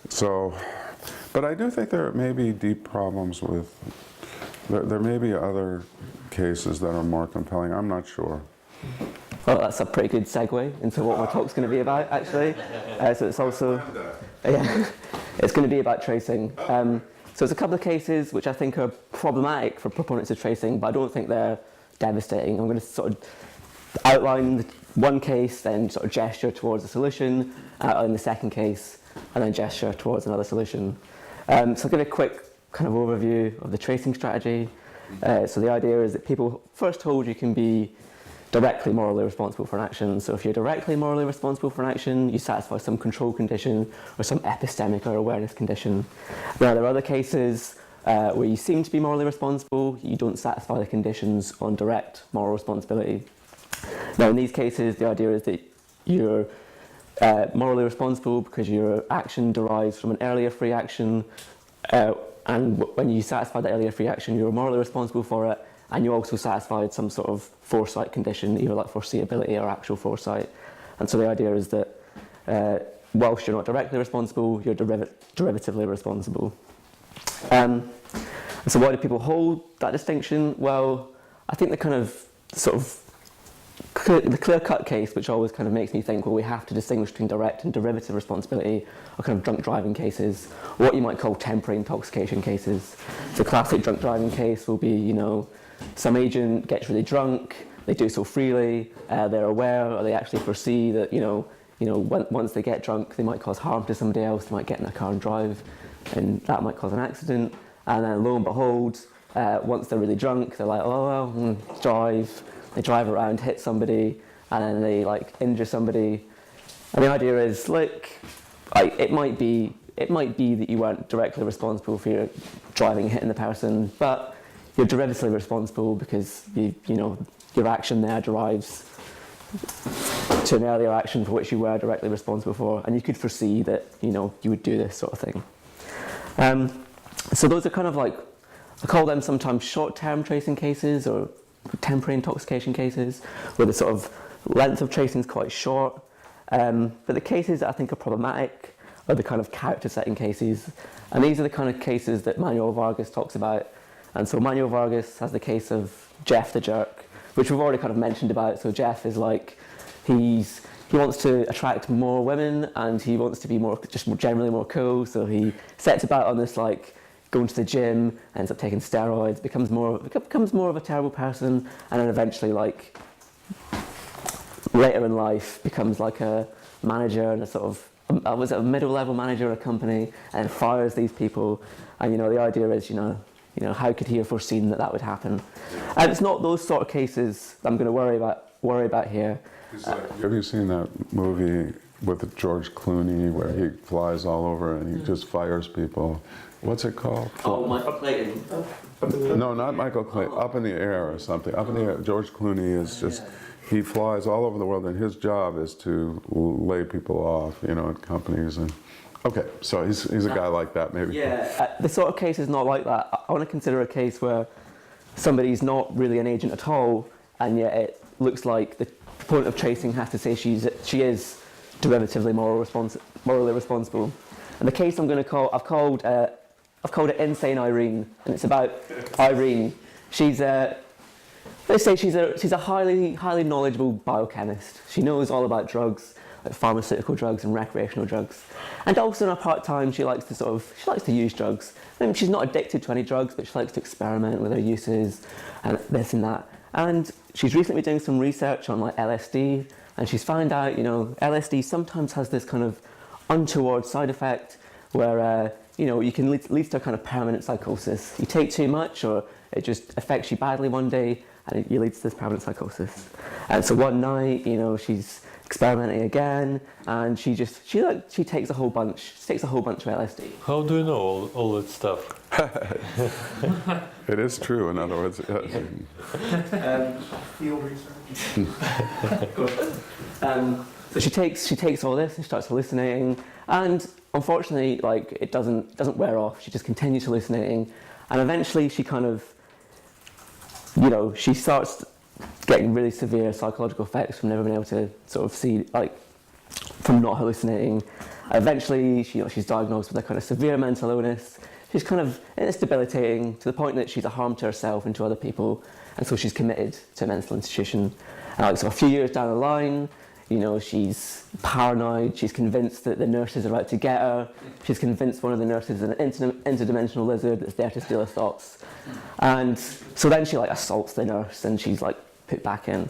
So, but I do think there may be deep problems with, there may be other cases that are more compelling. I'm not sure. Well, that's a pretty good segue into what my talk's going to be about, actually. So it's also, it's going to be about tracing. So there's a couple of cases which I think are problematic for proponents of tracing, but I don't think they're devastating. I'm going to sort of outline one case, then sort of gesture towards a solution, outline the second case, and then gesture towards another solution. So I'll give a quick kind of overview of the tracing strategy. So the idea is that people first told you can be directly morally responsible for an action. So if you're directly morally responsible for an action, you satisfy some control condition or some epistemic or awareness condition. Now there are other cases where you seem to be morally responsible, you don't satisfy the conditions on direct moral responsibility. Now in these cases, the idea is that you're morally responsible because your action derives from an earlier free action, and when you satisfy the earlier free action, you're morally responsible for it, and you also satisfied some sort of foresight condition, either like foreseeability or actual foresight. And so the idea is that whilst you're not directly responsible, you're derivatively responsible. So why do people hold that distinction? Well, I think the kind of sort of the clear-cut case, which always kind of makes me think, well, we have to distinguish between direct and derivative responsibility, are kind of drunk driving cases, or what you might call temporary intoxication cases. So a classic drunk driving case will be, you know, some agent gets really drunk, they do so freely, they're aware, or they actually foresee that, once they get drunk, they might cause harm to somebody else, they might get in a car and drive, and that might cause an accident. And then lo and behold, once they're really drunk, they're like, oh well, drive. They drive around, hit somebody, and then they like injure somebody. And the idea is, like, it might be that you weren't directly responsible for your driving, hitting the person, but you're derivatively responsible because your action there derives to an earlier action for which you were directly responsible for, and you could foresee that you would do this sort of thing. So those are kind of like, I call them sometimes short-term tracing cases or temporary intoxication cases, where the sort of length of tracing is quite short. But the cases that I think are problematic are the kind of character-setting cases, and these are the kind of cases that Manuel Vargas talks about. And so Manuel Vargas has the case of Jeff the jerk, which we've already kind of mentioned about. So Jeff is like, he wants to attract more women, and he wants to be generally more cool. So he sets about on this like going to the gym, ends up taking steroids, becomes more of a terrible person, and then eventually, like later in life, becomes like a manager and a sort of was it a middle-level manager at a company, and fires these people. And the idea is, how could he have foreseen that would happen? And it's not those sort of cases that I'm going to worry about here. Have you seen that movie with George Clooney where he flies all over and he just fires people? What's it called? Oh, Michael Clayton. No, not Michael Clayton. Up in the Air or something. Up in the Air. George Clooney is just, he flies all over the world, and his job is to lay people off, at companies. And okay, so he's a guy like that, maybe. Yeah, the sort of case is not like that. I want to consider a case where somebody's not really an agent at all, and yet it looks like the proponent of tracing has to say she is derivatively morally responsible. And the case I'm going to call, I've called it Insane Irene, and it's about Irene. She's a highly knowledgeable biochemist. She knows all about drugs, like pharmaceutical drugs and recreational drugs. And also in her part-time, she likes to use drugs. I mean, she's not addicted to any drugs, but she likes to experiment with her uses and this and that. And she's recently doing some research on like LSD, and she's found out, LSD sometimes has this kind of untoward side effect where you can lead to a kind of permanent psychosis. You take too much, or it just affects you badly one day, and it leads to this permanent psychosis. And so one night, she's experimenting again, and she takes a whole bunch. She takes a whole bunch of LSD. How do you know all that stuff? It is true, in other words. Field research. So she takes all this and starts hallucinating, and unfortunately, like it doesn't wear off. She just continues hallucinating, and eventually she kind of, she starts getting really severe psychological effects from never being able to sort of see, like, from not hallucinating, Eventually, she's diagnosed with a kind of severe mental illness. She's kind of, it's debilitating to the point that she's a harm to herself and to other people, and so she's committed to a mental institution. So a few years down the line, she's paranoid, she's convinced that the nurses are out to get her, she's convinced one of the nurses is an interdimensional lizard that's there to steal her thoughts. And so then she assaults the nurse and she's put back in.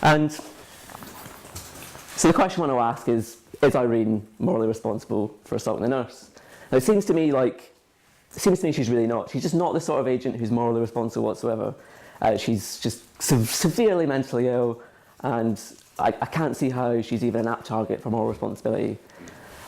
And so the question I want to ask is Irene morally responsible for assaulting the nurse? Now it seems to me she's really not. She's just not the sort of agent who's morally responsible whatsoever. She's just severely mentally ill, and I can't see how she's even an apt target for moral responsibility.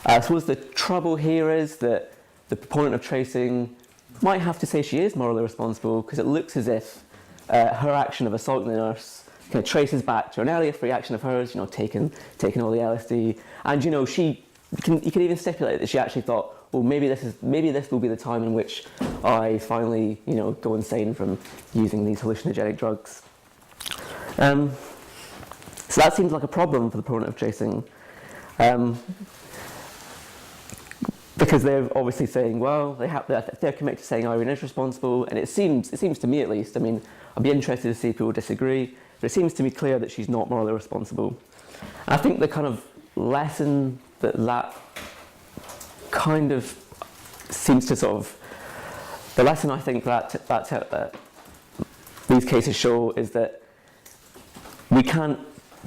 I suppose the trouble here is that the proponent of tracing might have to say she is morally responsible, because it looks as if her action of assaulting the nurse kind of traces back to an earlier free action of hers, taking all the LSD, and you can even stipulate that she actually thought, well, maybe this will be the time in which I finally, go insane from using these hallucinogenic drugs. So that seems like a problem for the proponent of tracing, because they're obviously saying, well, they're committed to saying Irene is responsible, and it seems to me at least. I mean, I'd be interested to see if people disagree, but it seems to me clear that she's not morally responsible. And I think the kind of lesson that kind of seems to the lesson I think that these cases show is that we can't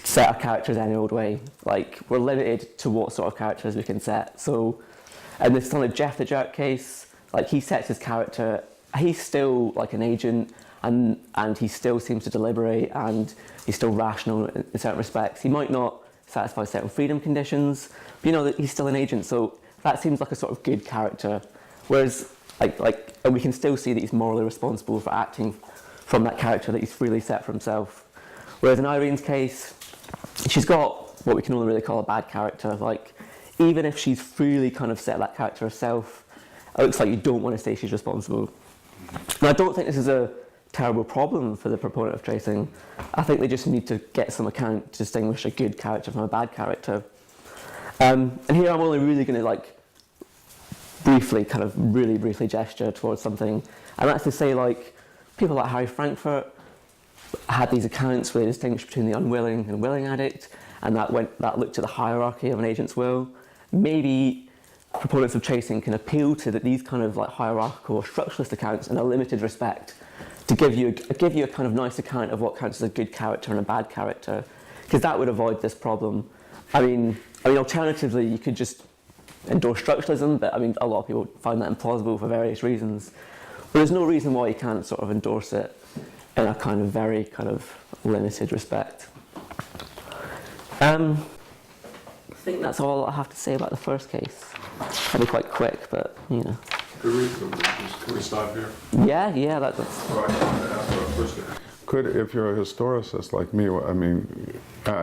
set our characters any old way. We're limited to what sort of characters we can set. So in this kind of Jeff the Jerk case, he sets his character, he's still an agent, and he still seems to deliberate, and he's still rational in certain respects. He might not satisfy certain freedom conditions, but that he's still an agent, so that seems like a sort of good character. Whereas, and we can still see that he's morally responsible for acting from that character that he's freely set for himself. Whereas in Irene's case, she's got what we can only really call a bad character. Even if she's freely kind of set that character herself, it looks like you don't want to say she's responsible. And I don't think this is a terrible problem for the proponent of tracing. I think they just need to get some account to distinguish a good character from a bad character. And here I'm only really going to really briefly gesture towards something, and that's to say people like Harry Frankfurt had these accounts where they distinguished between the unwilling and willing addict, and that looked at the hierarchy of an agent's will. Maybe proponents of tracing can appeal to these kind of hierarchical or structuralist accounts in a limited respect to give you a kind of nice account of what counts as a good character and a bad character, because that would avoid this problem. I mean, alternatively, you could just endorse structuralism, but a lot of people find that implausible for various reasons. But there's no reason why you can't endorse it in a very limited respect. I think that's all I have to say about the first case. I'll be quite quick, but Can we stop here? Yeah, that's. If you're a historicist like me,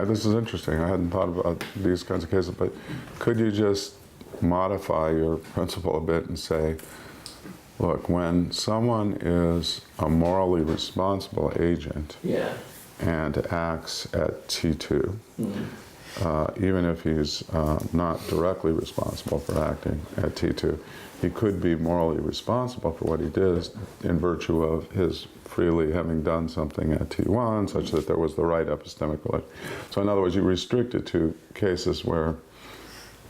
this is interesting. I hadn't thought about these kinds of cases, but could you just modify your principle a bit and say, look, when someone is a morally responsible agent and acts at T2, even if he's not directly responsible for acting at T2, he could be morally responsible for what he did in virtue of his freely having done something at T1 such that there was the right epistemic belief. So in other words, you restrict it to cases where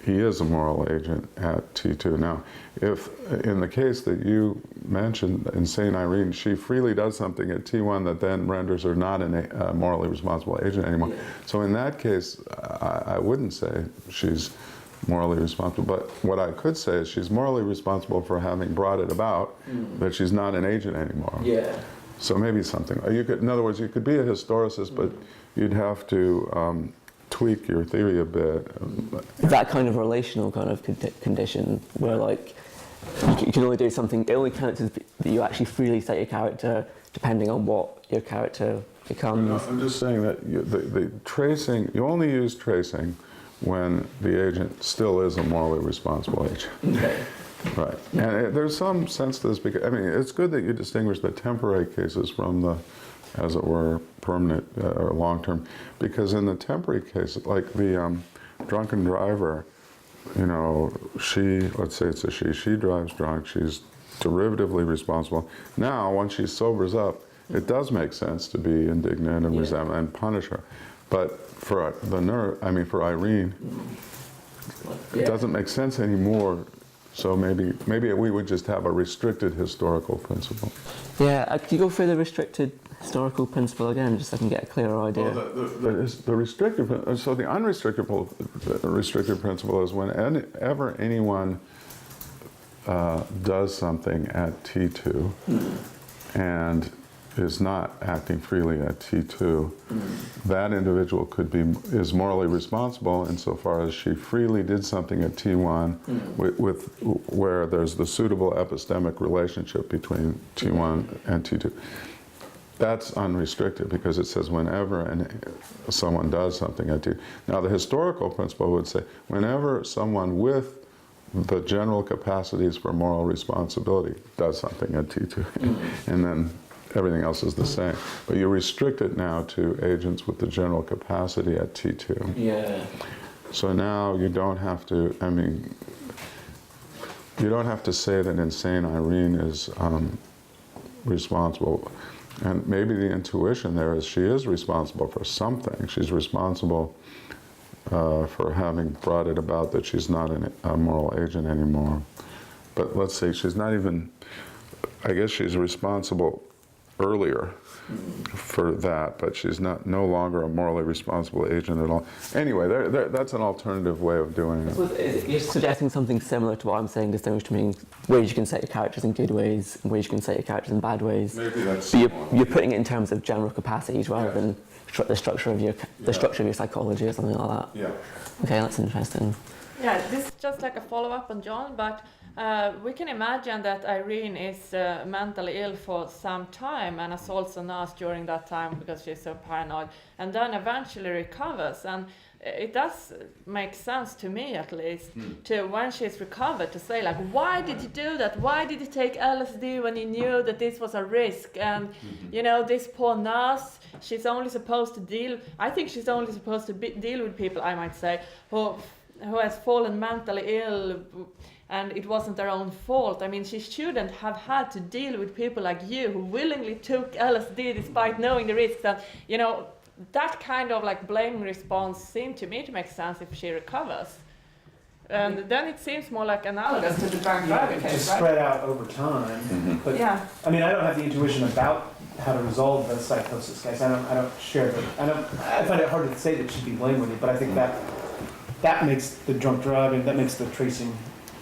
he is a moral agent at T2. Now, if in the case that you mentioned in St. Irene, she freely does something at T1 that then renders her not a morally responsible agent anymore. So in that case, I wouldn't say she's morally responsible, but what I could say is she's morally responsible for having brought it about, but she's not an agent anymore. So maybe something. In other words, you could be a historicist, but you'd have to tweak your theory a bit. That kind of relational kind of condition where you can only do something, it only counts as that you actually freely set your character depending on what your character becomes. No, I'm just saying that the tracing, you only use tracing when the agent still is a morally responsible agent. Okay. Right. And there's some sense to this, because it's good that you distinguish the temporary cases from the, as it were, permanent or long-term, because in the temporary cases, like the drunken driver, you know, let's say it's a she drives drunk, she's derivatively responsible. Now, once she sobers up, it does make sense to be indignant and resentful and punish her. But for for Irene, it doesn't make sense anymore. So maybe we would just have a restricted historical principle. Yeah, can you go through the restricted historical principle again, just so I can get a clearer idea? Well, the restricted, so the unrestricted restricted principle is whenever anyone does something at T2 and is not acting freely at T2, that individual is morally responsible insofar as she freely did something at T1 where there's the suitable epistemic relationship between T1 and T2. That's unrestricted because it says whenever someone does something at T2. Now the historical principle would say whenever someone with the general capacities for moral responsibility does something at T2, and then everything else is the same. But you restrict it now to agents with the general capacity at T2. Yeah. So now you don't have to, you don't have to say that insane Irene is responsible. And maybe the intuition there is she is responsible for something. She's responsible for having brought it about that she's not a moral agent anymore. But let's say she's not even, I guess she's responsible earlier for that, but she's no longer a morally responsible agent at all. Anyway, that's an alternative way of doing it. You're suggesting something similar to what I'm saying, distinguished between ways you can set your characters in good ways and ways you can set your characters in bad ways. Maybe that's but you're putting it in terms of general capacities rather than the structure of your psychology or something like that. Yeah. Okay, that's interesting. Yeah, this is just like a follow-up on John, but we can imagine that Irene is mentally ill for some time and assaults a nurse during that time because she's so paranoid, and then eventually recovers. And it does make sense to me, at least, to when she's recovered, to say like, why did you do that? Why did you take LSD when you knew that this was a risk? And you know, this poor nurse, she's only supposed to deal. I think she's only supposed to deal with people, I might say, who has fallen mentally ill, and it wasn't their own fault. I mean, she shouldn't have had to deal with people like you who willingly took LSD despite knowing the risks. And you know, that kind of like blaming response seemed to me to make sense if she recovers. And then it seems more like analogous to the drunk driver case, It's spread out over time. But yeah. I mean, I don't have the intuition about how to resolve the psychosis case. I don't share the. I find it hard to say that she'd be blameworthy, but I think that makes the drunk driving, that makes the tracing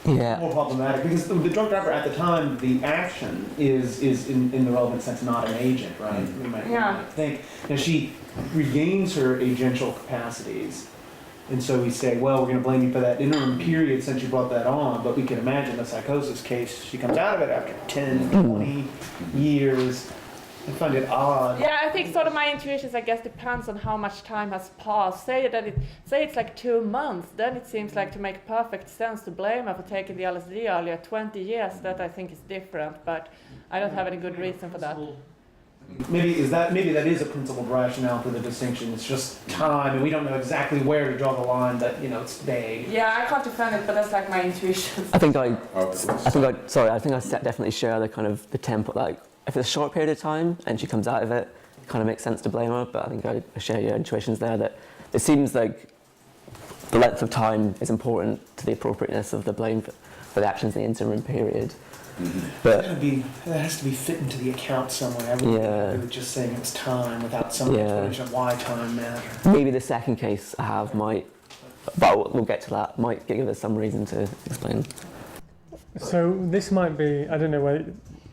more problematic, because the drunk driver at the time, the action is in the relevant sense not an agent, right? We might think. Now she regains her agential capacities, and so we say, well, we're going to blame you for that interim period since you brought that on, but we can imagine the psychosis case, she comes out of it after 10, 20 years. I find it odd. Yeah, I think sort of my intuitions, I guess, depends on how much time has passed. Say it's like 2 months, then it seems like to make perfect sense to blame her for taking the LSD earlier. 20 years, that I think is different, but I don't have any good reason for that. Maybe that is a principled rationale for the distinction. It's just time, and we don't know exactly where to draw the line. That it's vague. Yeah, I can't defend it, but that's like my intuition. I think I definitely share the kind of the tempo. Like, if it's a short period of time and she comes out of it, it kind of makes sense to blame her. But I think I share your intuitions there that it seems like the length of time is important to the appropriateness of the blame for the actions in the interim period. But that has to be fit into the account somewhere. We were just saying it's time without some explanation of why time matters. Maybe the second case I have might, but we'll get to that, might give us some reason to explain. So this might be, I don't know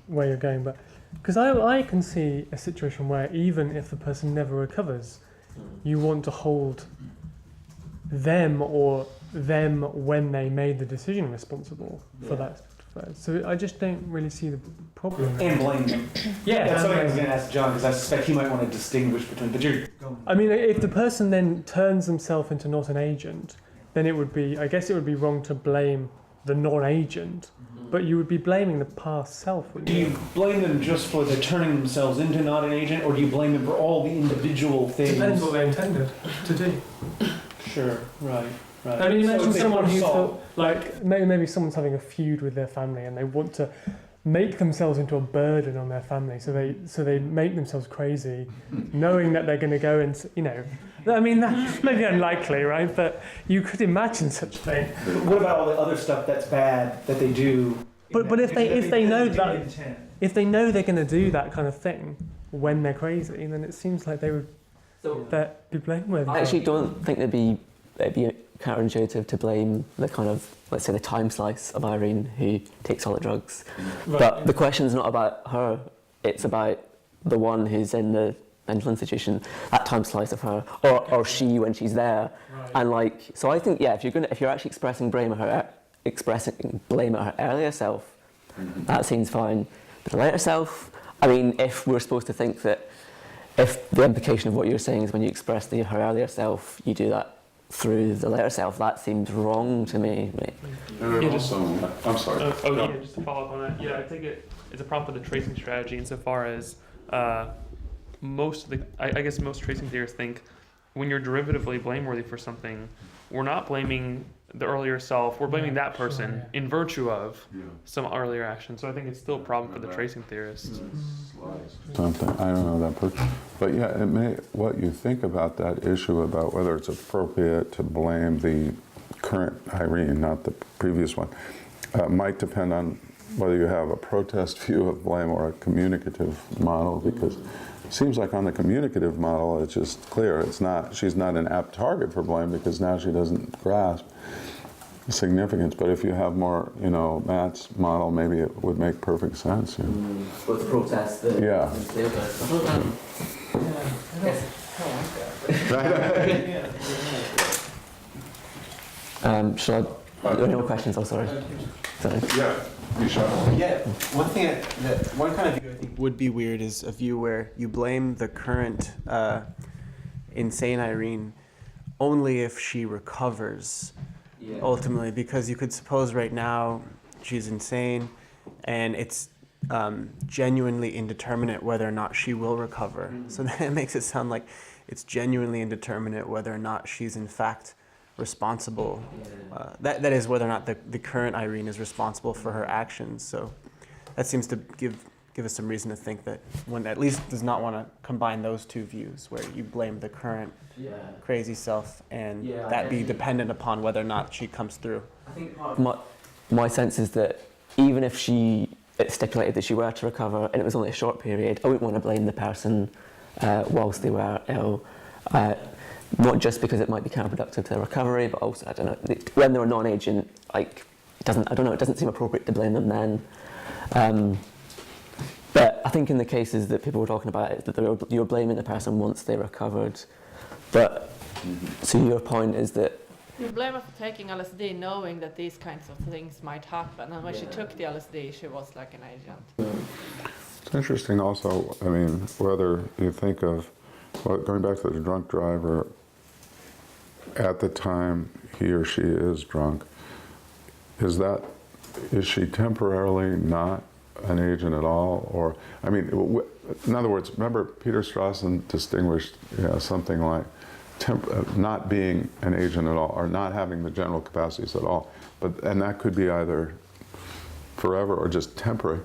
where you're going, but because I can see a situation where even if the person never recovers, you want to hold them or them when they made the decision responsible for that. So I just don't really see the problem. And blame them. Yeah, that's something I was going to ask John, because I suspect he might want to distinguish between. But I mean, if the person then turns themselves into not an agent, then it would be wrong to blame the non-agent, but you would be blaming the past self. Do you blame them just for the turning themselves into not an agent, or do you blame them for all the individual things? Depends what they intended to do. Sure, right. Right. I mean, So imagine they someone push who's salt. like maybe someone's having a feud with their family and they want to make themselves into a burden on their family, so they make themselves crazy, knowing that they're going to go and I mean that's maybe unlikely, right? But you could imagine such a thing. But what about all the other stuff that's bad that they do? But if they know do that intent? if they know they're going to do that kind of thing when they're crazy, then it seems like they would be blameworthy. I actually don't think it'd be counterintuitive to blame the kind of, let's say, the time slice of Irene who takes all the drugs. Right. But the question's not about her, it's about the one who's in the mental institution, that time slice of her, or she when she's there. Right. And so I think, if you're actually expressing blame at her earlier self, that seems fine. But the later self, I mean, if we're supposed to think that, if the implication of what you're saying is when you express her earlier self, you do that through the later self, that seems wrong to me. And it also, I'm sorry. Yeah, just to follow up on that. Yeah, I think it's a problem for the tracing strategy insofar as most tracing theorists think when you're derivatively blameworthy for something, we're not blaming the earlier self, we're blaming that person in virtue of some earlier action. So I think it's still a problem for the tracing theorists. Something, I don't know that person. But yeah, what you think about that issue about whether it's appropriate to blame the current Irene, not the previous one, might depend on whether you have a protest view of blame or a communicative model, because it seems like on the communicative model, it's just clear. She's not an apt target for blame because now she doesn't grasp significance. But if you have more, Matt's model, maybe it would make perfect sense. With the protest, Yeah. Shall I? No questions. Oh, sorry. Yeah. You shall. Yeah, one kind of view I think would be weird is a view where you blame the current insane Irene only if she recovers ultimately, because you could suppose right now she's insane and it's genuinely indeterminate whether or not she will recover. So then it makes it sound like it's genuinely indeterminate whether or not she's in fact responsible. That is, whether or not the current Irene is responsible for her actions. So that seems to give us some reason to think that one at least does not want to combine those two views, where you blame the current crazy self and that be dependent upon whether or not she comes through. I think my sense is that even if it stipulated that she were to recover and it was only a short period, I wouldn't want to blame the person whilst they were ill. Not just because it might be counterproductive to the recovery, but also, I don't know, when they're a non-agent, it doesn't seem appropriate to blame them then. But I think in the cases that people were talking about, it's that you're blaming the person once they recovered. But, so your point is that You blame her for taking LSD knowing that these kinds of things might happen, and when she took the LSD, she was like an agent. It's interesting also, I mean, whether you think of, going back to the drunk driver, at the time he or she is drunk, is she temporarily not an agent at all? Or, I mean, in other words, remember Peter Strawson distinguished something like not being an agent at all, or not having the general capacities at all. And that could be either forever or just temporary,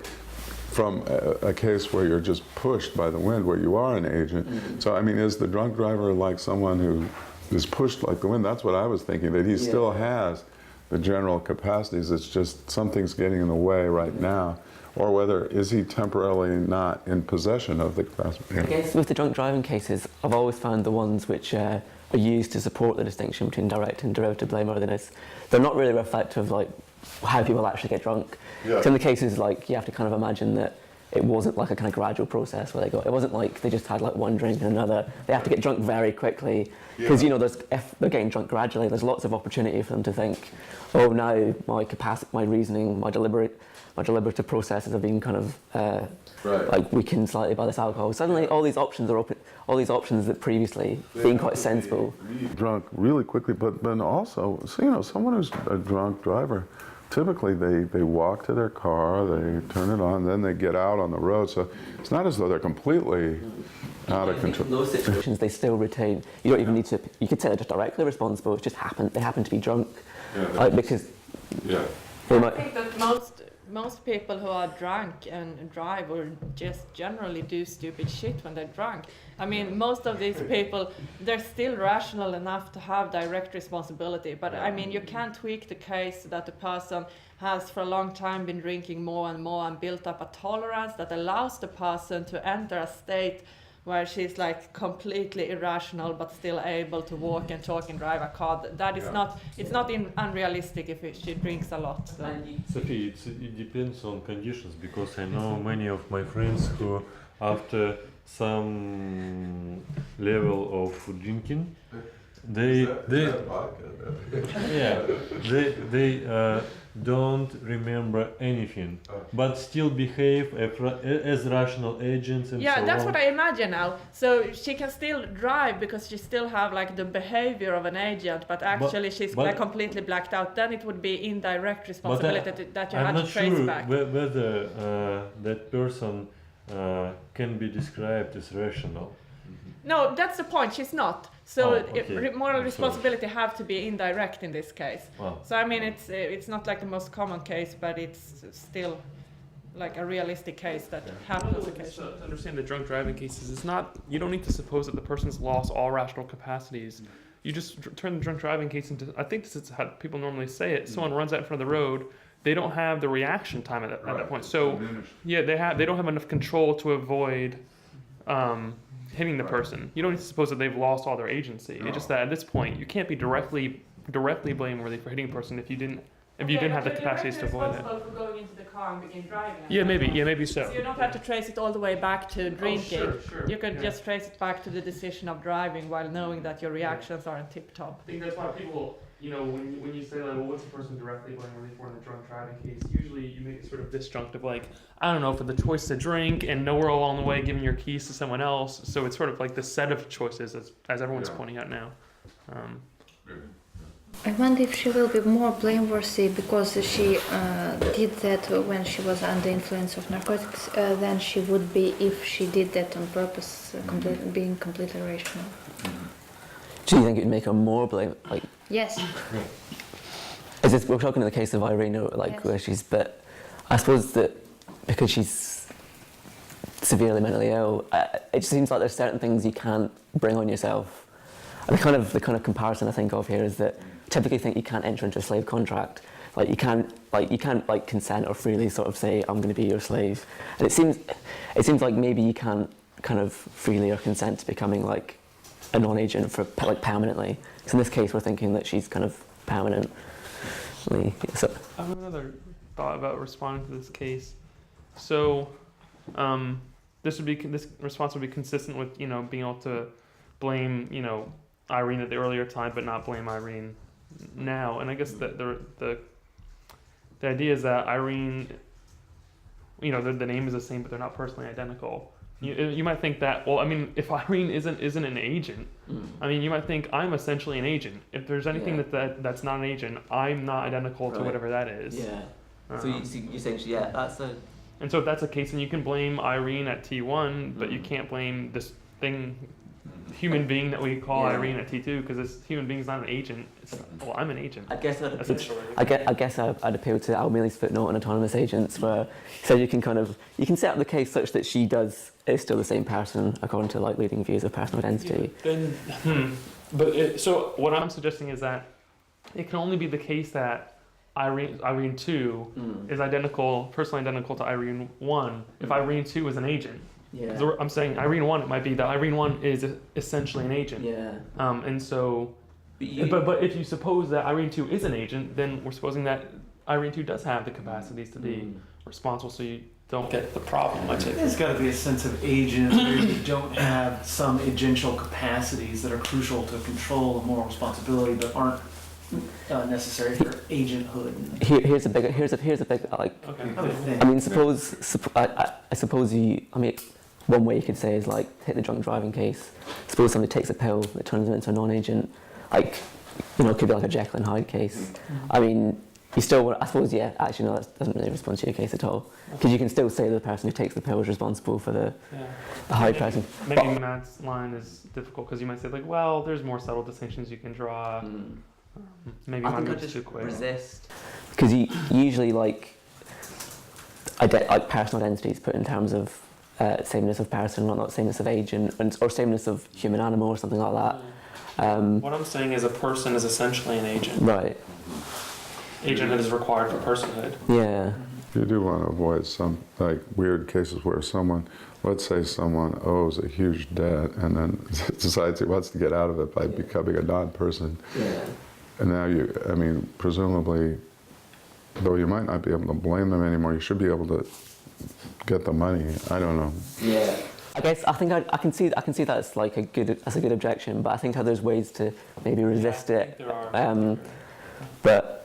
from a case where you're just pushed by the wind, where you are an agent. So, I mean, is the drunk driver like someone who is pushed like the wind? That's what I was thinking, that he still has the general capacities, it's just something's getting in the way right now. Or whether, is he temporarily not in possession of the capacity? I guess with the drunk driving cases, I've always found the ones which are used to support the distinction between direct and derivative blameworthiness, they're not really reflective of how people actually get drunk. So in the cases, you have to kind of imagine that it wasn't like a kind of gradual process where it wasn't like they just had one drink and another. They have to get drunk very quickly because if they're getting drunk gradually, there's lots of opportunity for them to think, oh, now my capacity, my reasoning, my deliberative processes have been kind of weakened slightly by this alcohol. Suddenly, all these options are open. All these options that previously being quite sensible. Drunk really quickly, but then also, someone who's a drunk driver typically they walk to their car, they turn it on, then they get out on the road. So it's not as though they're completely out of control. In those situations, they still retain. You don't even need to. You could say they're just directly responsible. It's just they happen to be drunk, because Yeah. they I might. think that most people who are drunk and drive or just generally do stupid shit when they're drunk. I mean, most of these people, they're still rational enough to have direct responsibility. But I mean, you can't tweak the case that the person has for a long time been drinking more and more and built up a tolerance that allows the person to enter a state where she's like completely irrational but still able to walk and talk and drive a car. That is not, it's not unrealistic if she drinks a lot. So. Sophie, it depends on conditions, because I know many of my friends who, after some level of drinking, they don't remember anything, but still behave as rational agents and so on. That's what I imagine now. So she can still drive because she still have like the behavior of an agent, but actually she's like completely blacked out. Then it would be indirect responsibility that you I'm had to trace not back. sure whether that person can be described as rational. No, that's the point. She's not. So moral I'm responsibility have to be indirect in this case. Wow. So I mean, it's not like the most common case, but it's still like a realistic case that happens occasionally. To understand the drunk driving cases, it's not. You don't need to suppose that the person's lost all rational capacities. You just turn the drunk driving case into. I think this is how people normally say it. Someone runs out in front of the road. They don't have the reaction time at that point. So they don't have enough control to avoid hitting the person. You don't need to suppose that they've lost all their agency. It's just that at this point you can't be directly blameworthy for hitting a person if you didn't have the capacities to avoid it. For going into the car and begin driving. Maybe so. So you don't have to trace it all the way back to drinking. Sure. You could just trace it back to the decision of driving while knowing that your reactions aren't tip top. I think that's why people, when you say like, well, what's the person directly blameworthy for in the drunk driving case? Usually you make it sort of disjunctive, like, I don't know, for the choice to drink and nowhere along the way giving your keys to someone else. So it's sort of like the set of choices as everyone's pointing out now. I wonder if she will be more blameworthy because she did that when she was under influence of narcotics than she would be if she did that on purpose, being completely rational. Do you think it would make her more blame? Like, Yes. we're talking in the case of Irene, Yes. where she's, but I suppose that because she's severely mentally ill, it seems like there's certain things you can't bring on yourself. And the kind of comparison I think of here is that typically think you can't enter into a slave contract. Like you can't consent or freely sort of say I'm going to be your slave. And it seems like maybe you can't kind of freely or consent to becoming like a non-agent for like permanently. So in this case, we're thinking that she's kind of permanently. So I have another thought about responding to this case. So, this response would be consistent with being able to blame Irene at the earlier time, but not blame Irene now. And I guess that the idea is that Irene, the name is the same, but they're not personally identical. You might think that, well, I mean, if Irene isn't an agent, I mean, you might think I'm essentially an agent. If there's anything that's not an agent, I'm not identical to whatever that is. yeah. So you think that's a. And so if that's the case, then you can blame Irene at T1, but you can't blame this human being that we call Irene at T2, because this human being is not an agent. I'm an agent. I guess essentially. I guess I'd appeal to Al Mealy's footnote on autonomous agents, where so you can set up the case such that she is still the same person according to like leading views of personal identity. So what I'm suggesting is that it can only be the case that Irene 2 is personally identical to Irene 1 if Irene 2 is an agent. Yeah. So I'm saying Irene 1, it might be that Irene 1 is essentially an agent. Yeah. And so, but if you suppose that Irene 2 is an agent, then we're supposing that Irene 2 does have the capacities to be responsible, so you don't get the problem, I take. There's got to be a sense of agent where you don't have some agential capacities that are crucial to control and moral responsibility, but aren't necessary for agenthood. Here's a big like. Okay. I mean, I suppose one way you could say is like take the drunk driving case. Suppose somebody takes a pill that turns them into a non-agent, like it could be like a Jekyll and Hyde case. I mean, you still want, I suppose, yeah, actually no, that doesn't really respond to your case at all. Because you can still say the person who takes the pill is responsible for the high person. Maybe Matt's line is difficult because you might say like, well, there's more subtle distinctions you can draw. Maybe mine moves too quick. Because you usually like personal identities put in terms of sameness of person, not sameness of agent, or sameness of human animal or something like that. What I'm saying is a person is essentially an agent. Right. Agent is required for personhood. Yeah. You do want to avoid some like weird cases where someone, let's say someone owes a huge debt and then decides he wants to get out of it by becoming a non-person. Yeah. And now I mean, presumably, though you might not be able to blame them anymore, you should be able to get the money. I don't know. Yeah. I guess I think I can see that as like a good objection, but I think there's ways to maybe resist it. There are. But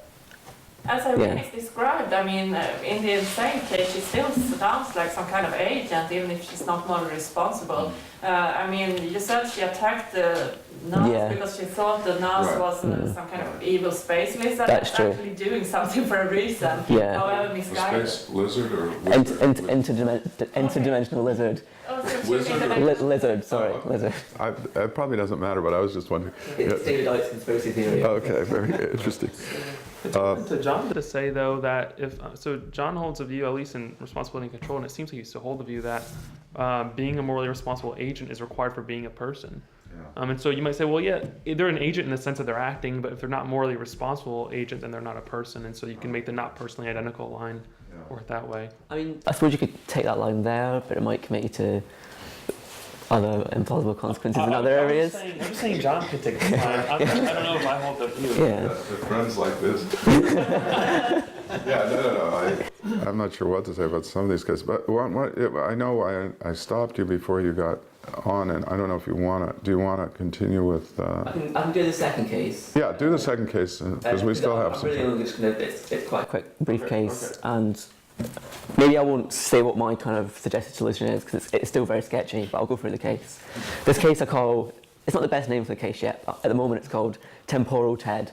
as Irene is described, I mean, in the insane case, she still sounds like some kind of agent, even if she's not morally responsible. I mean, you said she attacked the nurse because she thought the nurse was some kind of evil space lizard that's true. actually doing something for a reason, Yeah. however misguided. Space lizard or interdimensional lizard. Oh, so she Wizard made or- a- Lizard, sorry, lizard. It probably doesn't matter, but I was just wondering. It's David Icke's conspiracy theory. Okay, very interesting. To John to say though that if so, John holds a view, at least in responsibility and control, and it seems like he used to hold the view that being a morally responsible agent is required for being a person. And so you might say, well, yeah, they're an agent in the sense that they're acting, but if they're not morally responsible agent, then they're not a person, and so you can make the not personally identical line work that way. I mean, I suppose you could take that line there, but it might commit you to other implausible consequences in other areas. I'm just saying John could take this line. I don't know if I hold the view. Yeah. Friends like this. I'm not sure what to say about some of these cases, but I know I stopped you before you got on, and I don't know if you want to. Do you want to continue with? I can do the second case. Yeah, do the second case because we still have some. Really only just gonna, it's quite a quick, brief case, and maybe I won't say what my kind of suggested solution is because it's still very sketchy, but I'll go through the case. This case I call, it's not the best name for the case yet, but at the moment it's called Temporal Ted.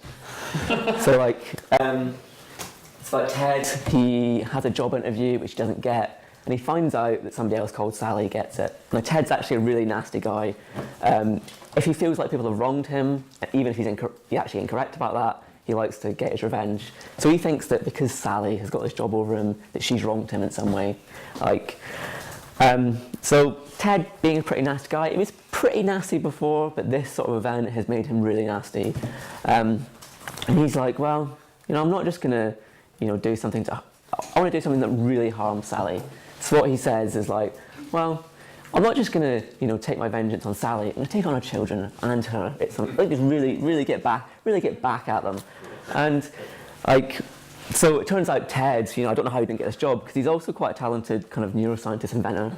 So like, it's like Ted, he has a job interview which he doesn't get, and he finds out that somebody else called Sally gets it. Now Ted's actually a really nasty guy. If he feels like people have wronged him, even if he's actually incorrect about that, he likes to get his revenge. So he thinks that because Sally has got this job over him, that she's wronged him in some way. So Ted, being a pretty nasty guy, he was pretty nasty before, but this sort of event has made him really nasty. And he's like, well, I'm not just gonna, do something I want to do something that really harms Sally. So what he says is like, well, I'm not just gonna, take my vengeance on Sally. I'm gonna take on her children and her. It's like just really get back at them. And so it turns out Ted, I don't know how he didn't get this job because he's also quite a talented kind of neuroscientist inventor,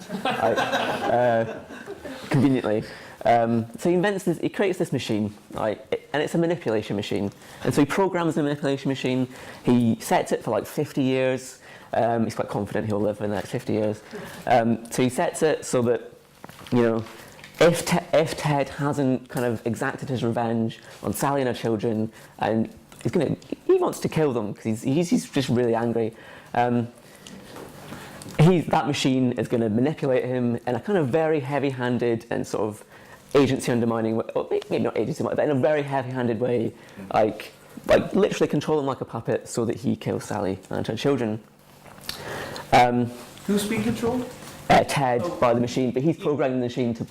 conveniently. So he creates this machine, and it's a manipulation machine. And so he programs the manipulation machine. He sets it for like 50 years. He's quite confident he'll live for the next 50 years. So he sets it so that, if Ted hasn't kind of exacted his revenge on Sally and her children, and he wants to kill them because he's just really angry. That machine is going to manipulate him in a kind of very heavy-handed and sort of agency undermining way, or maybe not agency, but in a very heavy-handed way, like literally control him like a puppet so that he kills Sally and her children. Who's being controlled? Ted by the machine, but he's programming the machine to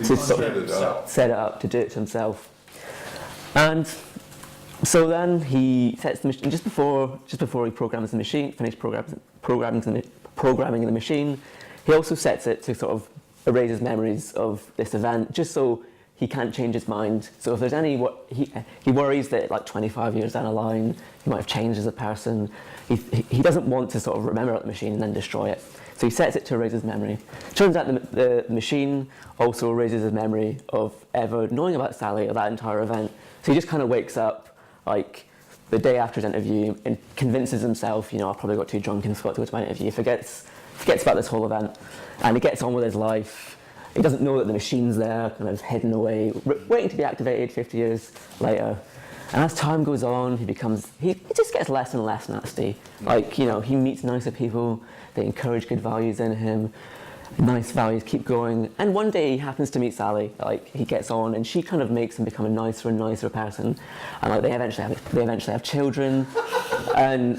sort of set it up to do it to himself. And so then he sets the machine just before he programs the machine, finishes programming the machine. He also sets it to sort of erase his memories of this event, just so he can't change his mind. So if there's he worries that like 25 years down the line he might have changed as a person. He doesn't want to sort of remember the machine and then destroy it. So he sets it to erase his memory. Turns out the machine also erases his memory of ever knowing about Sally or that entire event. So he just kind of wakes up like the day after his interview and convinces himself, I probably got too drunk and forgot to go to my interview. He forgets about this whole event, and he gets on with his life. He doesn't know that the machine's there, kind of hidden away, waiting to be activated 50 years later. And as time goes on, he just gets less and less nasty. Like, you know, he meets nicer people, they encourage good values in him, nice values keep going. And one day he happens to meet Sally, like he gets on and she kind of makes him become a nicer and nicer person. And like they eventually have children. And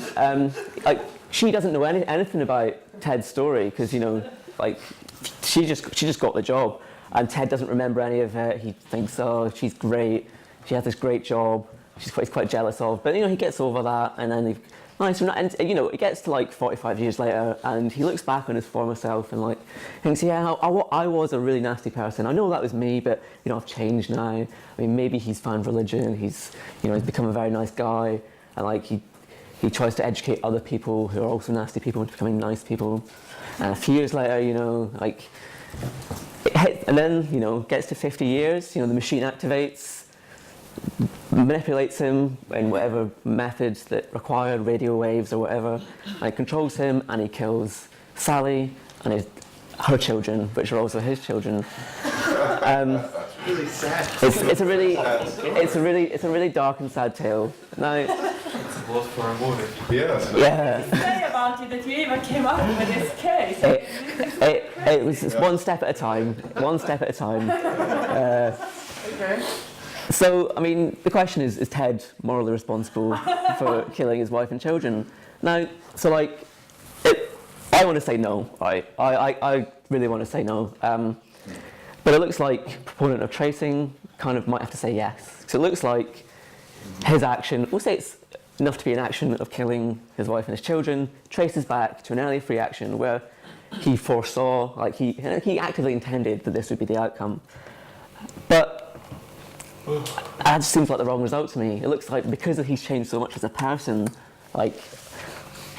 like she doesn't know anything about Ted's story because, you know, like she just got the job. And Ted doesn't remember any of it. He thinks, oh, she's great. She has this great job. He's quite jealous of. But, you know, he gets over that. And then, and, you know, it gets to like 45 years later and he looks back on his former self and like thinks, yeah, I was a really nasty person. I know that was me, but, you know, I've changed now. I mean, maybe he's found religion. He's become a very nice guy. And like he tries to educate other people who are also nasty people into becoming nice people. And a few years later, you know, like... And then, you know, gets to 50 years, you know, the machine activates, manipulates him in whatever methods that required, radio waves or whatever, and controls him, and he kills Sally and her children, which are also his children. Really sad. It's a really dark and sad tale. Now, It's a plot for a movie. Yes. yeah. Say about it that you even came up with this case. It was just one step at a time. One step at a time. Okay. So, I mean, the question is Ted morally responsible for killing his wife and children? Now, so like, I want to say no, right? I really want to say no. But it looks like proponent of tracing kind of might have to say yes. So it looks like his action, we'll say it's enough to be an action of killing his wife and his children, traces back to an early free action where he foresaw, like he actively intended that this would be the outcome. But that just seems like the wrong result to me. It looks like because he's changed so much as a person, like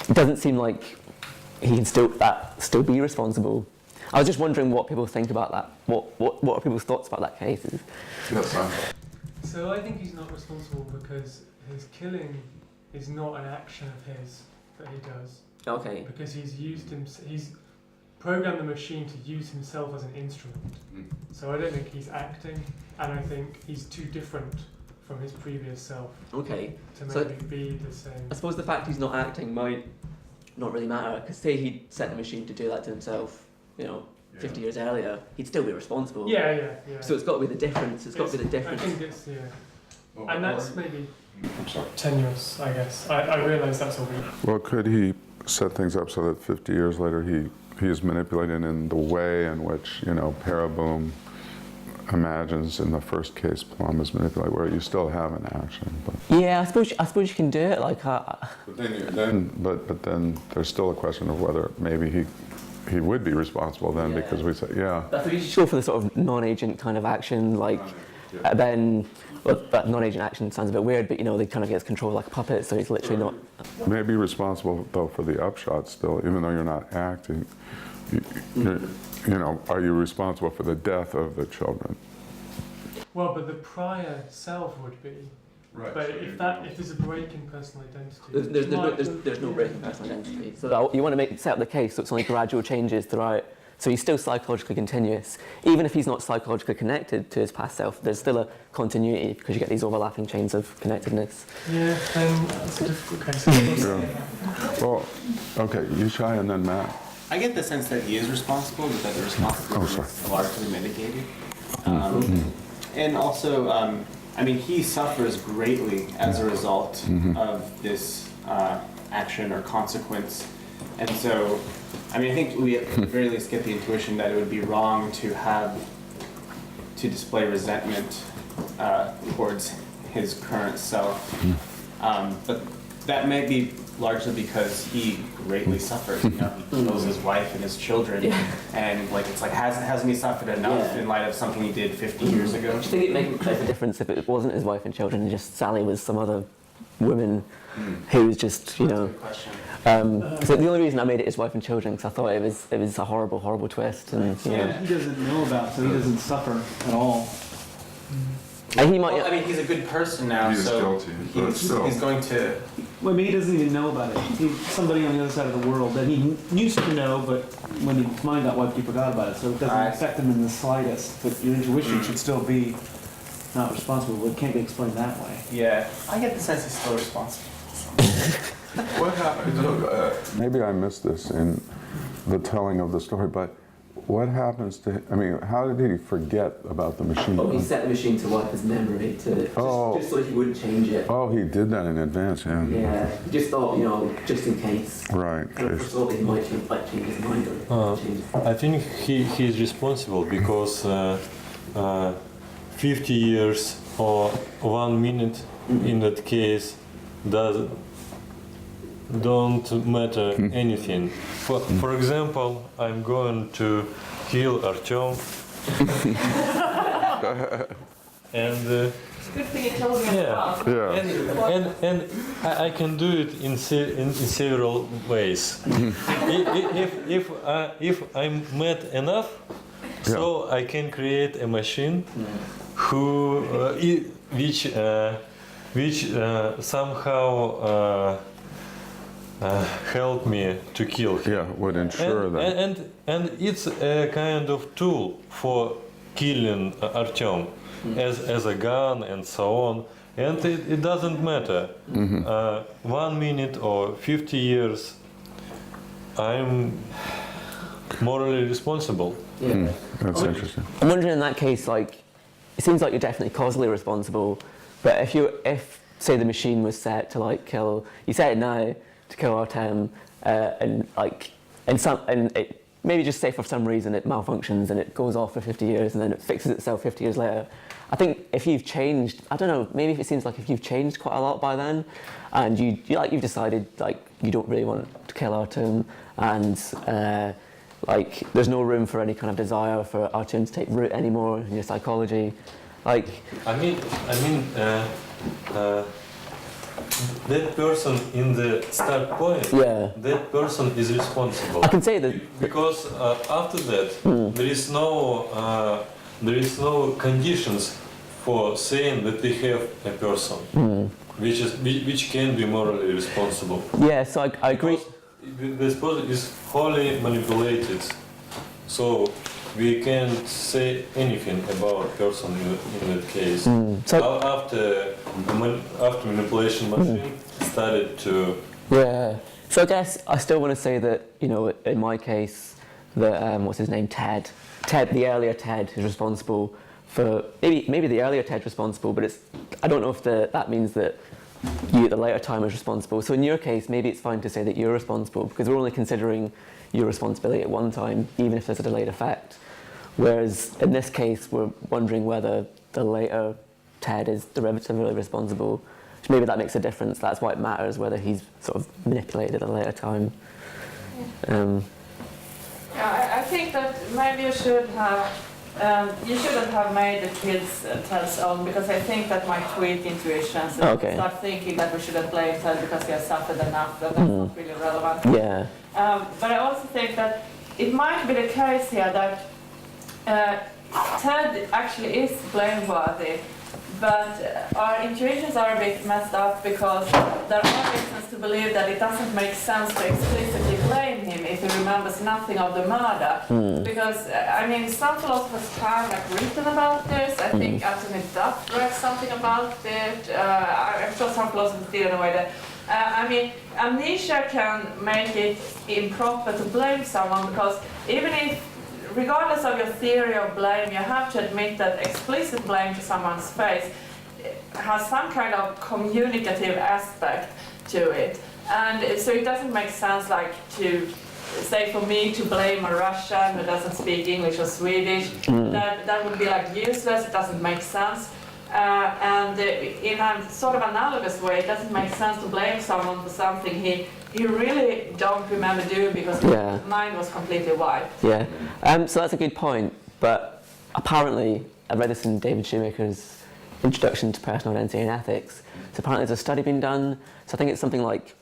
it doesn't seem like he can still be responsible. I was just wondering what people think about that. What are people's thoughts about that case? So I think he's not responsible because his killing is not an action of his that he does. Okay. Because he's programmed the machine to use himself as an instrument. So I don't think he's acting, and I think he's too different from his previous self Okay. to So- maybe be the same. I suppose the fact he's not acting might not really matter, because say he'd set the machine to do that to himself, you know, 50 years earlier, he'd still be responsible. Yeah. So it's got to be the difference. It's got to be the difference. I think it's, and that's maybe tenuous, I guess. I realise that's a weak. Well, could he set things up so that 50 years later he is manipulated in the way in which, you know, Paraboom imagines in the first case Plum is manipulated, where you still have an action. But Yeah, I suppose you can do it. Like, but then there's still a question of whether maybe he would be responsible then, because we say, yeah. that's what you should go for the sort of non-agent kind of action, like, then. Well, that non-agent action sounds a bit weird, but you know, they kind of gets controlled like a puppet, so he's literally not. Maybe responsible though for the upshot still, even though you're not acting. You know, are you responsible for the death of the children? Well, but the prior self would be. Right. But if there's a break in personal identity, There's no break in personal identity. So you want to set up the case so it's only gradual changes throughout. So he's still psychologically continuous. Even if he's not psychologically connected to his past self, there's still a continuity because you get these overlapping chains of connectedness. Yeah, it's a difficult case. Yeah. Well, okay, Yishai and then Matt. I get the sense that he is responsible, but that the responsibility is largely mitigated. And also, I mean, he suffers greatly as a result of this action or consequence. And so, I mean, I think we at the very least get the intuition that it would be wrong to display resentment towards his current self. But that may be largely because he greatly suffered. You know, he kills his wife and his children, and like it's like hasn't he suffered enough in light of something he did 50 years ago? Do you think it makes a difference if it wasn't his wife and children and just Sally was some other woman who was just, you know? That's a good question. So the only reason I made it his wife and children because I thought it was a horrible, horrible twist, and you know. He doesn't know about, so he doesn't suffer at all. And he might. Well, I mean, he's a good person now, He is so guilty, but still. he's going to. Well, I mean, he doesn't even know about it. He's somebody on the other side of the world that he used to know, but when his mind got wiped, he forgot about it. So it doesn't affect him in the slightest. But your intuition should still be not responsible, but it can't be explained that way. Yeah, I get the sense he's still responsible. What happened? Maybe I missed this in the telling of the story, but what happens to? I mean, how did he forget about the machine? Oh, he set the machine to wipe his memory just so he wouldn't change it. Oh, he did that in advance, yeah. Yeah, he just thought, you know, just in case. Right. Kind of thought that he might change his mind or change it. I think he's responsible because 50 years or 1 minute in that case don't matter anything. For example, I'm going to kill Artyom and It's a good thing you told me about. Yeah. and I can do it in several ways. If I'm mad enough, so I can create a machine who which somehow help me to kill him. Yeah, would ensure that. And it's a kind of tool for killing Artyom as a gun and so on. And it doesn't matter. 1 minute or 50 years, I'm morally responsible. Yeah. That's interesting. I'm wondering in that case, like, it seems like you're definitely causally responsible, but if say the machine was set to like kill, you set it now to kill Artem, and it maybe just say for some reason it malfunctions and it goes off for 50 years and then it fixes itself 50 years later. I think if you've changed, I don't know, maybe if it seems like if you've changed quite a lot by then, and you've decided like you don't really want to kill Artem, and like there's no room for any kind of desire for Artem to take root anymore in your psychology, like. I mean, that person in the start point, that person is responsible. I can say that because after that there is no conditions for saying that we have a person which can be morally responsible. Yeah, so I agree. Because this person is wholly manipulated, so we can't say anything about person in that case. So after manipulation machine started to. Yeah. So I guess I still want to say that, you know, in my case, that what's his name, Ted, the earlier Ted is responsible for maybe the earlier Ted's responsible, but I don't know if that means that you at the later time is responsible. So in your case, maybe it's fine to say that you're responsible because we're only considering your responsibility at one time, even if there's a delayed effect. Whereas in this case, we're wondering whether the later Ted is derivatively responsible. So maybe that makes a difference. That's why it matters whether he's sort of manipulated at a later time. I think that maybe you shouldn't have made the kids Ted's own, because I think that might tweak intuitions and start thinking that we shouldn't blame Ted because he has suffered enough, that that's not really relevant. Yeah. But I also think that it might be the case here that Ted actually is blameworthy, but our intuitions are a bit messed up because there are reasons to believe that it doesn't make sense to explicitly blame him if he remembers nothing of the murder. Because, I mean, some philosophers have written about this. I think Anthony Duff read something about it. I'm sure some philosophers did in a way that I mean, amnesia can make it improper to blame someone because even if, regardless of your theory of blame, you have to admit that explicit blame to someone's face has some kind of communicative aspect to it. And so it doesn't make sense, like, to say for me to blame a Russian who doesn't speak English or Swedish. That would be like useless, it doesn't make sense. And in a sort of analogous way, it doesn't make sense to blame someone for something he really don't remember doing because his mind was completely wiped. Yeah, so that's a good point, but apparently, I read this in David Shoemaker's Introduction to Personal Identity and Ethics, so apparently there's a study being done, so I think it's something like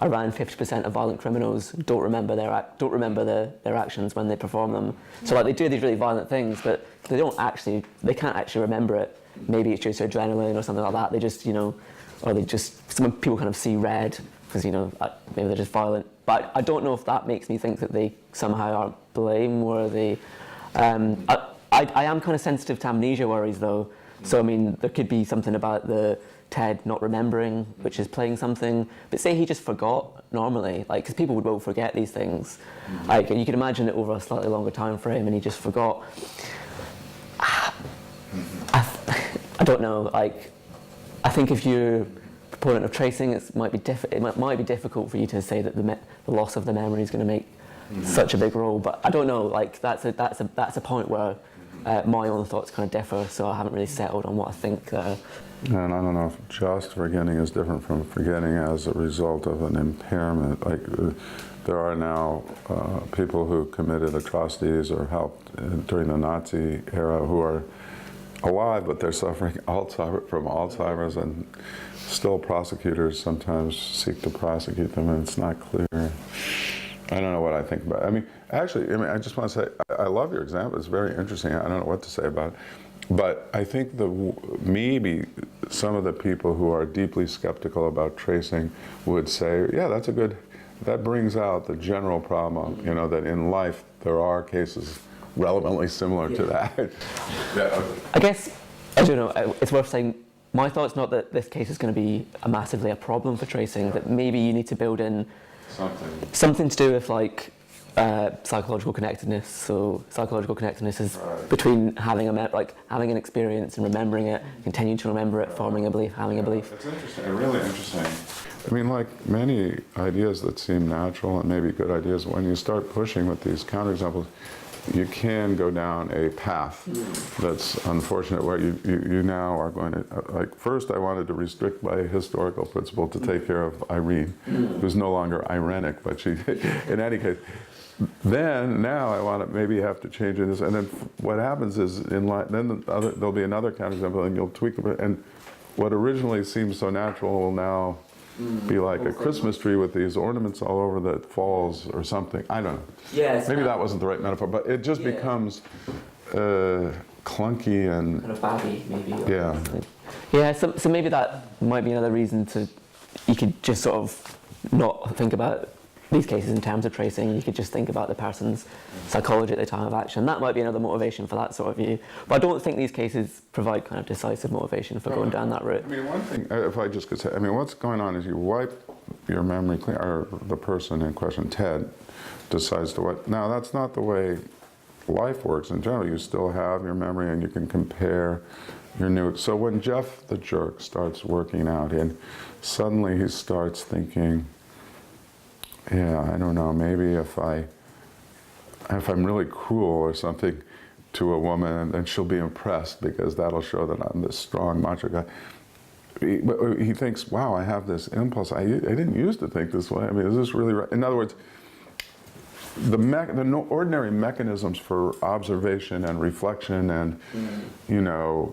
around 50% of violent criminals don't remember their actions when they perform them. So like they do these really violent things, but they can't actually remember it. Maybe it's just adrenaline or something like that. They just, some people kind of see red because, maybe they're just violent. But I don't know if that makes me think that they somehow aren't blameworthy. I am kind of sensitive to amnesia worries though. So I mean, there could be something about the Ted not remembering, which is playing something. But say he just forgot normally, like, because people will forget these things. Like, you can imagine it over a slightly longer time frame, and he just forgot. I don't know. Like, I think if you're a proponent of tracing, it might be difficult for you to say that the loss of the memory is going to make such a big role. But I don't know. Like, that's a point where my own thoughts kind of differ. So I haven't really settled on what I think. And I don't know if just forgetting is different from forgetting as a result of an impairment. Like, there are now people who committed atrocities or helped during the Nazi era who are alive, but they're suffering from Alzheimer's, and still prosecutors sometimes seek to prosecute them, and it's not clear. I don't know what I think about it. I mean, actually, I just want to say, I love your example. It's very interesting. I don't know what to say about it. But I think maybe some of the people who are deeply skeptical about tracing would say, yeah, that brings out the general problem, you know, that in life there are cases relevantly similar to that. Yeah. I guess, I don't know, it's worth saying, my thought's not that this case is going to be massively a problem for tracing, that maybe you need to build in something to do with, like, psychological connectedness. So psychological connectedness is between having having an experience and remembering it, continuing to remember it, forming a belief, having a belief. It's interesting, really interesting. I mean, like many ideas that seem natural and maybe good ideas, when you start pushing with these counterexamples, you can go down a path that's unfortunate, where you now are going to, like, first I wanted to restrict by historical principle to take care of Irene, who's no longer irenic, but she, in any case. Then, now I want to maybe have to change this, and then what happens is, then there'll be another counterexample, and you'll tweak it, and what originally seems so natural will now be like a Christmas tree with these ornaments all over that falls or something. I don't know. Yes. Maybe that wasn't the right metaphor, but it just becomes clunky and kind of baggy, maybe. Yeah. Yeah. So maybe that might be another reason you could just sort of not think about these cases in terms of tracing. You could just think about the person's psychology at the time of action. That might be another motivation for that sort of view. But I don't think these cases provide kind of decisive motivation for going down that route. I mean, one thing, if I just could say, I mean, what's going on is you wipe your memory clean, or the person in question, Ted, decides to what. Now, that's not the way life works in general. You still have your memory, and you can compare your new. So when Jeff the jerk starts working out, and suddenly he starts thinking, yeah, I don't know, maybe if I'm really cruel or something to a woman, then she'll be impressed, because that'll show that I'm this strong macho guy. He thinks, wow, I have this impulse. I didn't used to think this way. I mean, is this really right? In other words, the ordinary mechanisms for observation and reflection and, you know,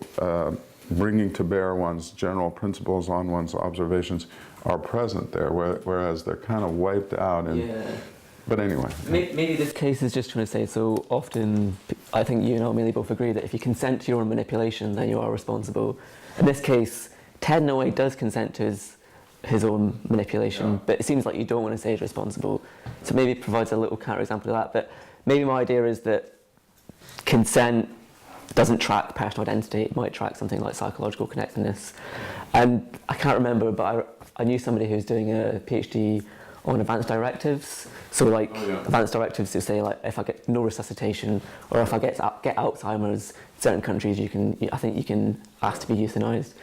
bringing to bear one's general principles on one's observations are present there, whereas they're kind of wiped out. But anyway. Maybe this case is just trying to say, so often, I think you and Amelie both agree that if you consent to your own manipulation, then you are responsible. In this case, Ted in a way does consent to his own manipulation, but it seems like you don't want to say he's responsible. So maybe it provides a little counterexample to that. But maybe my idea is that consent doesn't track personal identity. It might track something like psychological connectedness. And I can't remember, but I knew somebody who was doing a PhD on advanced directives. So like advanced directives to say, like, if I get no resuscitation, or if I get Alzheimer's, in certain countries I think you can ask to be euthanized.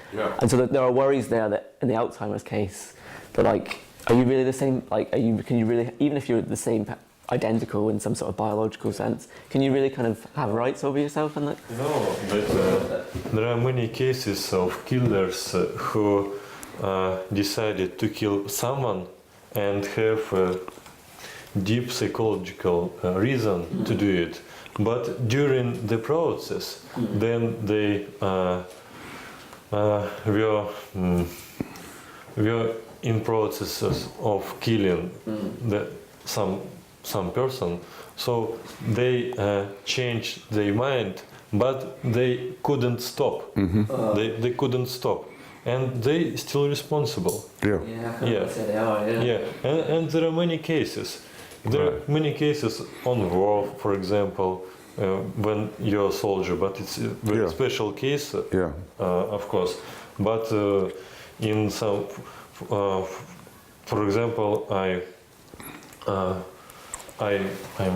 And so there are worries there that in the Alzheimer's case, that, like, are you really the same? Like, can you really, even if you're the same, identical in some sort of biological sense, can you really kind of have rights over yourself and that? No, but there are many cases of killers who decided to kill someone and have a deep psychological reason to do it. But during the process, then they were in processes of killing some person. So they changed their mind, but they couldn't stop. They couldn't stop. And they still responsible. Yeah. Say they are, And there are many cases. There are many cases on war, for example, when you're a soldier, but it's a very Yeah. special case, Yeah. of course. But in some, for example, I'm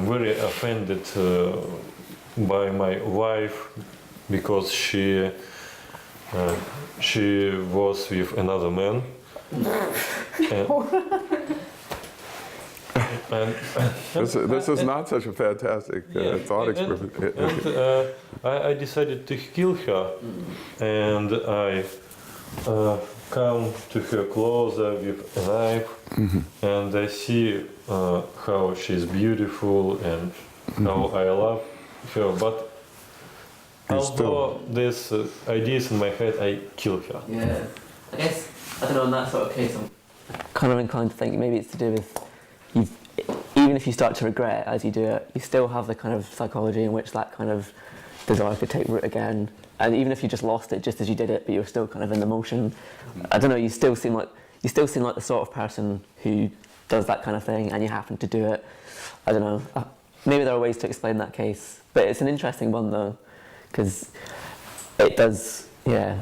very offended by my wife because she was with another man. And This is not such a fantastic thought experiment. and I decided to kill her, and I come to her closer with a knife, and I see how she's beautiful and how I love her. But although there's ideas in my head, I kill her. Yeah. I guess, I don't know, in that sort of case, I'm kind of inclined to think maybe it's to do with even if you start to regret it as you do it, you still have the kind of psychology in which that kind of desire could take root again. And even if you just lost it just as you did it, but you're still kind of in the motion, I don't know, you still seem like the sort of person who does that kind of thing, and you happen to do it. I don't know. Maybe there are ways to explain that case, but it's an interesting one though, because it does. Yeah,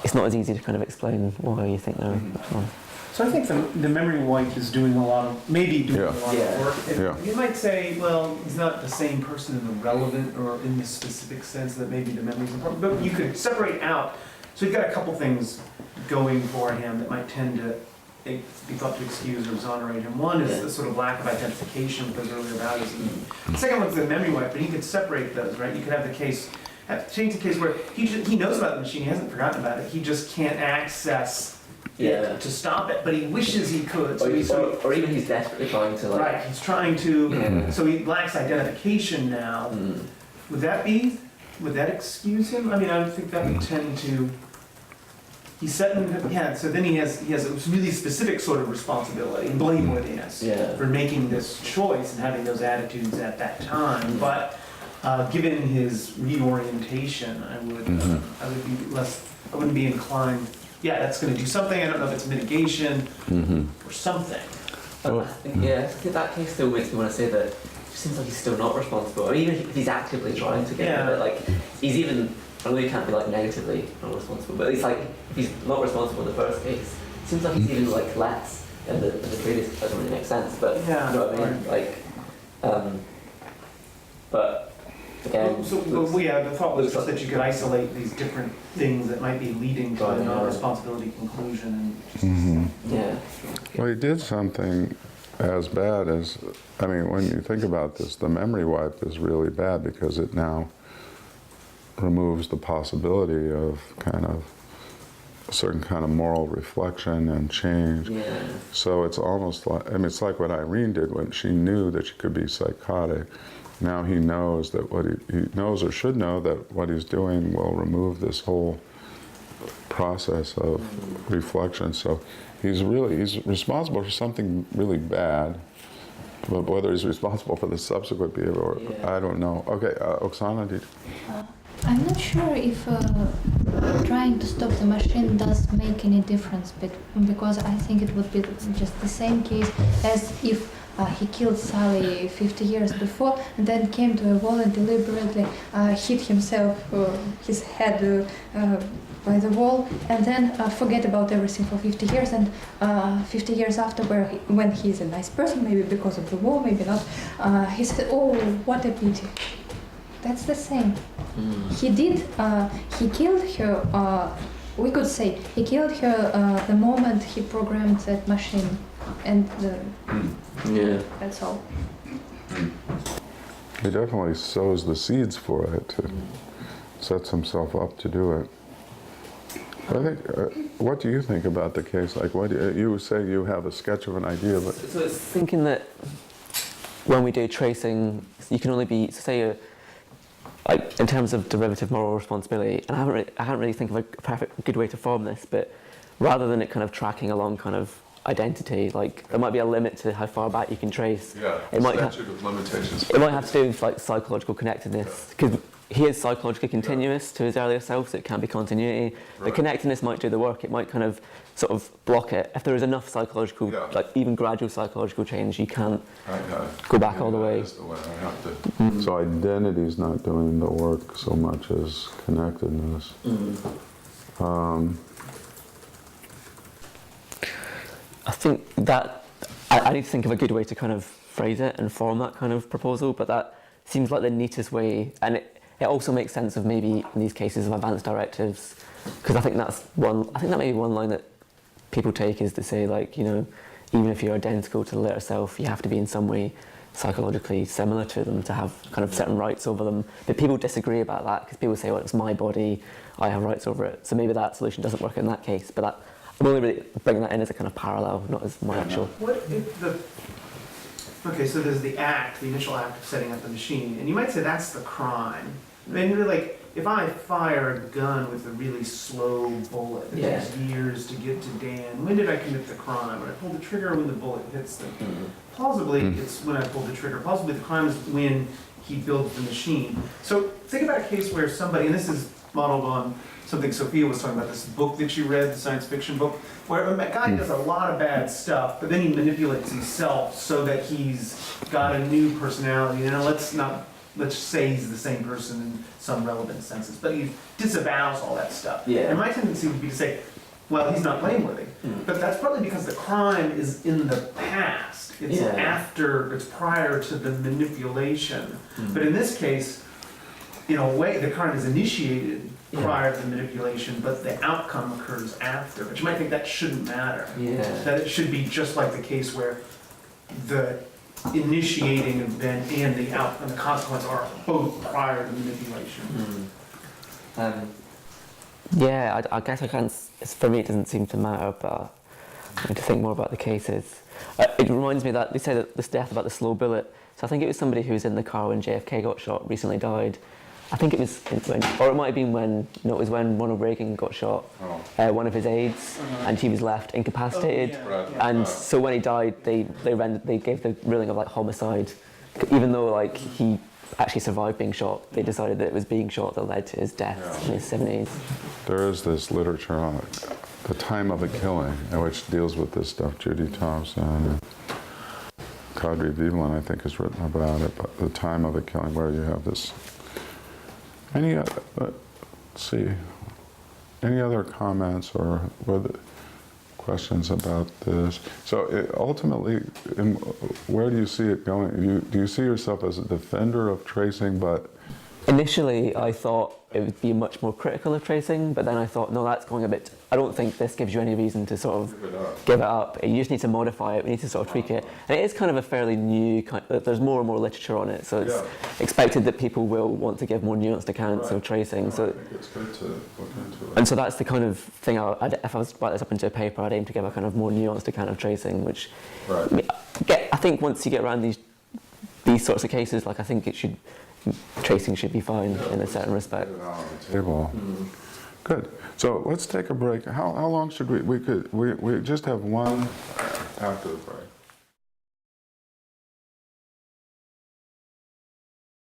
it's not as easy to kind of explain why you think they're wrong. So I think the memory wipe is doing a lot of, maybe doing a lot Yeah. of work. And Yeah. you might say, well, he's not the same person in the relevant or in the specific sense that maybe the memory is important, but you could separate out. So you've got a couple things going for him that might tend to be thought to excuse or exonerate him. One is the sort of lack of identification with those earlier values. The second one's the memory wipe, but he could separate those, right? You could have the case, change the case where he knows about the machine, he hasn't forgotten about it, he just can't access it to stop it, but he wishes he could. So Or even he's desperately trying to right, he's trying to, so he lacks identification now. Would that excuse him? I mean, I would think that would tend to, he's setting, so then he has a really specific sort of responsibility and blameworthiness for making this choice and having those attitudes at that time. But given his reorientation, I wouldn't be inclined. Yeah, that's going to do something. I don't know if it's mitigation or something. I think that case still makes me want to say that it seems like he's still not responsible, or even if he's actively trying to get rid of it. Like he's even, I know he can't be like negatively not responsible, but it's like if he's not responsible in the first case, it seems like he's even like less than the previous. It doesn't really make sense, but you know what I mean? Like, but. Again, the thought was just that you could isolate these different things that might be leading to a non-responsibility conclusion. And Well, he did something as bad as, I mean, when you think about this, the memory wipe is really bad because it now removes the possibility of kind of a certain kind of moral reflection and change. So it's almost like, I mean, it's like what Irene did when she knew that she could be psychotic. Now he knows that what he knows or should know that what he's doing will remove this whole process of reflection. So he's responsible for something really bad, but whether he's responsible for the subsequent behavior, or, I don't know. Okay, Oksana, did I'm not sure if trying to stop the machine does make any difference, because I think it would be just the same case as if he killed Sally 50 years before and then came to a wall and deliberately hit himself, his head by the wall, and then forget about everything for 50 years, and 50 years after, when he's a nice person, maybe because of the war, maybe not, he said, oh, what a pity. That's the same. He killed her, we could say, he killed her the moment he programmed that machine, and that's all. he definitely sows the seeds for it, to sets himself up to do it. I think, what do you think about the case? Like, what you say you have a sketch of an idea, but So it's thinking that when we do tracing, you can only be, say, like in terms of derivative moral responsibility, and I can't really think of a perfect good way to form this, but rather than it kind of tracking along kind of identity, like there might be a limit to how far back you can trace. yeah, It might statute of limitations. It might have to do with like psychological connectedness, because he is psychologically continuous to his earlier self, so it can be continuity. The connectedness might do the work. It might kind of sort of block it. If there is enough psychological, like even gradual psychological change, you can't go back all the way. That is the way I have to. So identity is not doing the work so much as connectedness. I think that I need to think of a good way to kind of phrase it and form that kind of proposal, but that seems like the neatest way, and it also makes sense of maybe in these cases of advanced directives, because I think that may be one line that people take, is to say, like, you know, even if you're identical to the later self, you have to be in some way psychologically similar to them to have kind of certain rights over them. But people disagree about that, because people say, well, it's my body, I have rights over it. So maybe that solution doesn't work in that case, but I'm only really bringing that in as a kind of parallel, not as my actual. What if okay, so there's the initial act of setting up the machine, and you might say that's the crime. I mean, really, like, if I fire a gun with a really slow bullet that takes years to get to Dan, when did I commit the crime? When I pulled the trigger or when the bullet hits them? Plausibly, it's when I pulled the trigger. Plausibly, the crime is when he builds the machine. So think about a case where somebody, and this is modeled on something Sophia was talking about, this book that she read, the science fiction book, where a guy does a lot of bad stuff, but then he manipulates himself so that he's got a new personality. You know, let's say he's the same person in some relevant senses, but he disavows all that stuff. Yeah. And my tendency would be to say, well, he's not blameworthy. But that's partly because the crime is in the past. It's prior to the manipulation. But in this case, in a way, the crime is initiated prior to the manipulation, but the outcome occurs after. But you might think that shouldn't matter. That it should be just like the case where the initiating event and the outcome, the consequence are both prior to manipulation. I guess I can't. For me, it doesn't seem to matter, but I need to think more about the cases. It reminds me that they say that this death about the slow bullet. So I think it was somebody who was in the car when JFK got shot, recently died. I think it was, or it might have been when, no, it was when Ronald Reagan got shot, one of his aides, and he was left incapacitated. And so when he died, they gave the ruling of like homicide, even though like he actually survived being shot. They decided that it was being shot that led to his death in his 70s. There is this literature on it, The Time of a Killing, which deals with this stuff. Judy Thompson, Kadri Vivlin, I think, has written about it. But The Time of a Killing, where you have this. Any other comments or questions about this? So ultimately, where do you see it going? Do you see yourself as a defender of tracing, but? Initially, I thought it would be much more critical of tracing, but then I thought, no, that's going a bit. I don't think this gives you any reason to sort of give it up. You just need to modify it. We need to sort of tweak it. And it is kind of a fairly new kind. There's more and more literature on it, so it's expected that people will want to give more nuanced accounts of tracing. So I think it's good to look into it. And so that's the kind of thing. If I was to write this up into a paper, I'd aim to give a kind of more nuanced account of tracing, which I think once you get around these sorts of cases, like I think tracing should be fine in a certain respect. Table. Good. So let's take a break. How long should we just have one after the break?